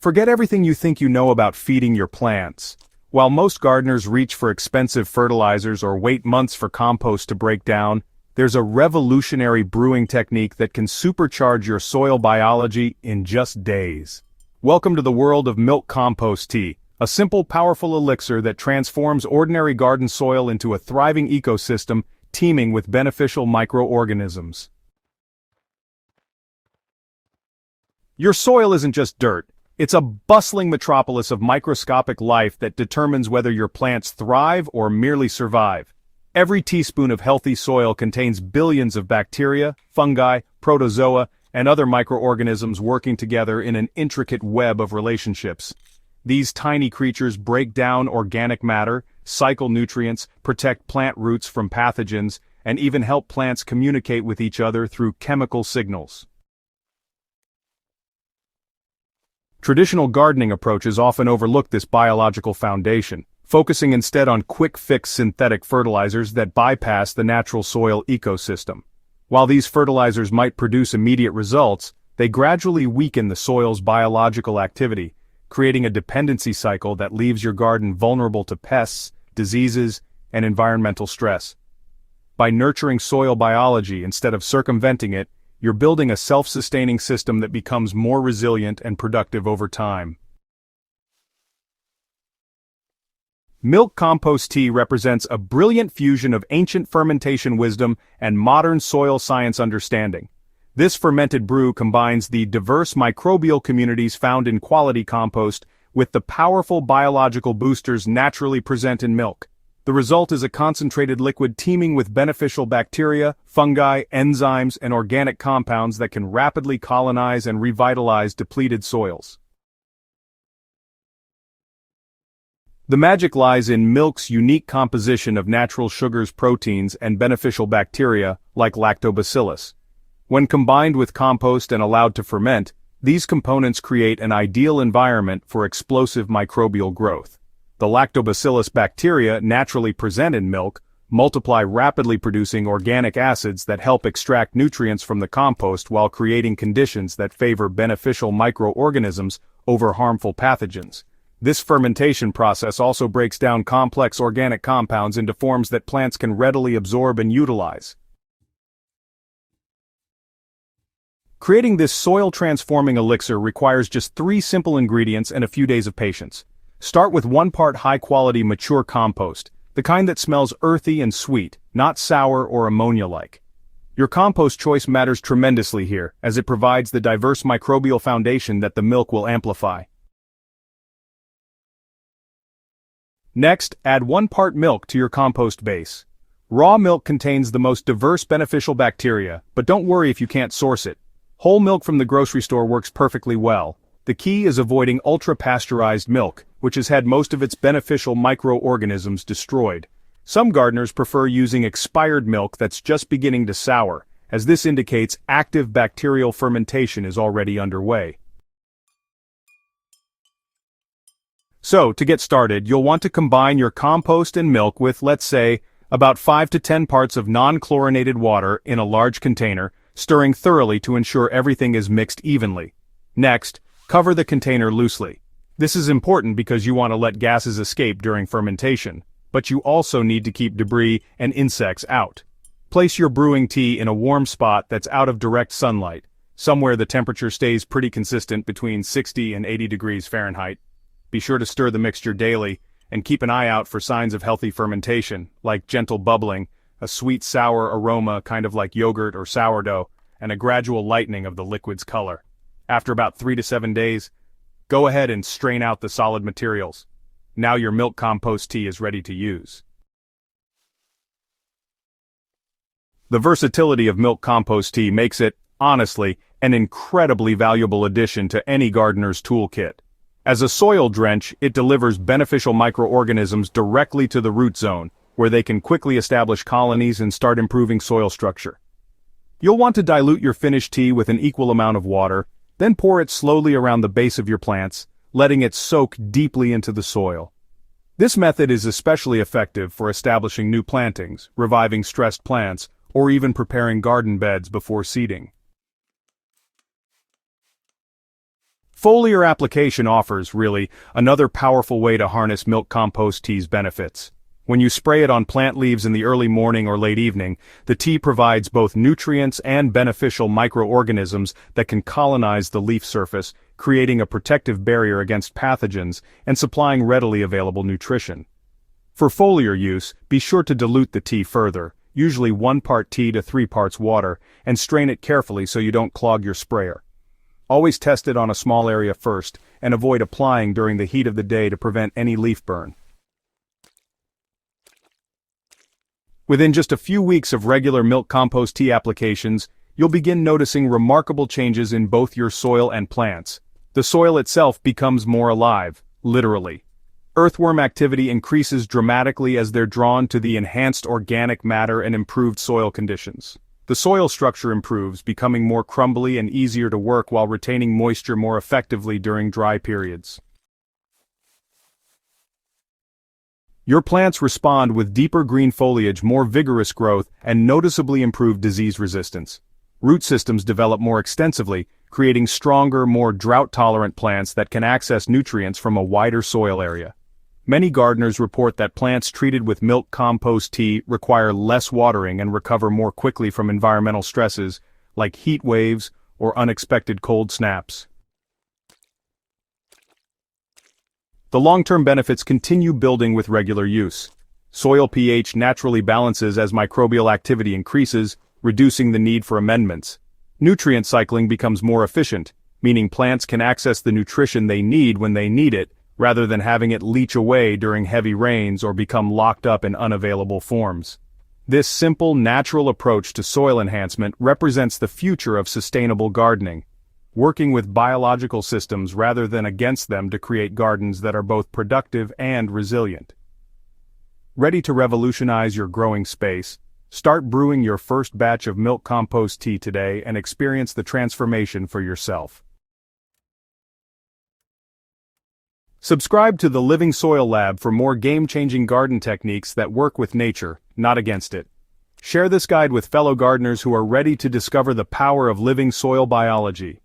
Forget everything you think you know about feeding your plants. While most gardeners reach for expensive fertilizers or wait months for compost to break down, there's a revolutionary brewing technique that can supercharge your soil biology in just days. Welcome to the world of milk compost tea, a simple, powerful elixir that transforms ordinary garden soil into a thriving ecosystem teeming with beneficial microorganisms. Your soil isn't just dirt. It's a bustling metropolis of microscopic life that determines whether your plants thrive or merely survive. Every teaspoon of healthy soil contains billions of bacteria, fungi, protozoa, and other microorganisms working together in an intricate web of relationships. These tiny creatures break down organic matter, cycle nutrients, protect plant roots from pathogens, and even help plants communicate with each other through chemical signals. Traditional gardening approaches often overlook this biological foundation, focusing instead on quick-fix synthetic fertilizers that bypass the natural soil ecosystem. While these fertilizers might produce immediate results, they gradually weaken the soil's biological activity, creating a dependency cycle that leaves your garden vulnerable to pests, diseases, and environmental stress. By nurturing soil biology instead of circumventing it, you're building a self-sustaining system that becomes more resilient and productive over time. Milk compost tea represents a brilliant fusion of ancient fermentation wisdom and modern soil science understanding. This fermented brew combines the diverse microbial communities found in quality compost with the powerful biological boosters naturally present in milk. The result is a concentrated liquid teeming with beneficial bacteria, fungi, enzymes, and organic compounds that can rapidly colonize and revitalize depleted soils. The magic lies in milk's unique composition of natural sugars, proteins, and beneficial bacteria, like lactobacillus. When combined with compost and allowed to ferment, these components create an ideal environment for explosive microbial growth. The lactobacillus bacteria naturally present in milk multiply rapidly producing organic acids that help extract nutrients from the compost while creating conditions that favor beneficial microorganisms over harmful pathogens. This fermentation process also breaks down complex organic compounds into forms that plants can readily absorb and utilize. Creating this soil-transforming elixir requires just 3 simple ingredients and a few days of patience. Start with 1 part high-quality mature compost, the kind that smells earthy and sweet, not sour or ammonia-like. Your compost choice matters tremendously here, as it provides the diverse microbial foundation that the milk will amplify. Next, add 1 part milk to your compost base. Raw milk contains the most diverse beneficial bacteria, but don't worry if you can't source it. Whole milk from the grocery store works perfectly well. The key is avoiding ultra-pasteurized milk, which has had most of its beneficial microorganisms destroyed. Some gardeners prefer using expired milk that's just beginning to sour, as this indicates active bacterial fermentation is already underway. So, to get started, you'll want to combine your compost and milk with, let's say, about 5 to 10 parts of non-chlorinated water in a large container, stirring thoroughly to ensure everything is mixed evenly. Next, cover the container loosely. This is important because you want to let gases escape during fermentation, but you also need to keep debris and insects out. Place your brewing tea in a warm spot that's out of direct sunlight, somewhere the temperature stays pretty consistent between 60 and 80 degrees Fahrenheit. Be sure to stir the mixture daily, and keep an eye out for signs of healthy fermentation, like gentle bubbling, a sweet-sour aroma kind of like yogurt or sourdough, and a gradual lightening of the liquid's color. After about 3 to 7 days, go ahead and strain out the solid materials. Now your milk compost tea is ready to use. The versatility of milk compost tea makes it, honestly, an incredibly valuable addition to any gardener's toolkit. As a soil drench, it delivers beneficial microorganisms directly to the root zone, where they can quickly establish colonies and start improving soil structure. You'll want to dilute your finished tea with an equal amount of water, then pour it slowly around the base of your plants, letting it soak deeply into the soil. This method is especially effective for establishing new plantings, reviving stressed plants, or even preparing garden beds before seeding. Foliar application offers, really, another powerful way to harness milk compost tea's benefits. When you spray it on plant leaves in the early morning or late evening, the tea provides both nutrients and beneficial microorganisms that can colonize the leaf surface, creating a protective barrier against pathogens and supplying readily available nutrition. For foliar use, be sure to dilute the tea further, usually 1 part tea to 3 parts water, and strain it carefully so you don't clog your sprayer. Always test it on a small area first, and avoid applying during the heat of the day to prevent any leaf burn. Within just a few weeks of regular milk compost tea applications, you'll begin noticing remarkable changes in both your soil and plants. The soil itself becomes more alive, literally. Earthworm activity increases dramatically as they're drawn to the enhanced organic matter and improved soil conditions. The soil structure improves, becoming more crumbly and easier to work while retaining moisture more effectively during dry periods. Your plants respond with deeper green foliage, more vigorous growth, and noticeably improved disease resistance. Root systems develop more extensively, creating stronger, more drought-tolerant plants that can access nutrients from a wider soil area. Many gardeners report that plants treated with milk compost tea require less watering and recover more quickly from environmental stresses, like heat waves or unexpected cold snaps. The long-term benefits continue building with regular use. Soil pH naturally balances as microbial activity increases, reducing the need for amendments. Nutrient cycling becomes more efficient, meaning plants can access the nutrition they need when they need it, rather than having it leach away during heavy rains or become locked up in unavailable forms. This simple, natural approach to soil enhancement represents the future of sustainable gardening, working with biological systems rather than against them to create gardens that are both productive and resilient. Ready to revolutionize your growing space? Start brewing your first batch of milk compost tea today and experience the transformation for yourself. Subscribe to the Living Soil Lab for more game-changing garden techniques that work with nature, not against it. Share this guide with fellow gardeners who are ready to discover the power of living soil biology.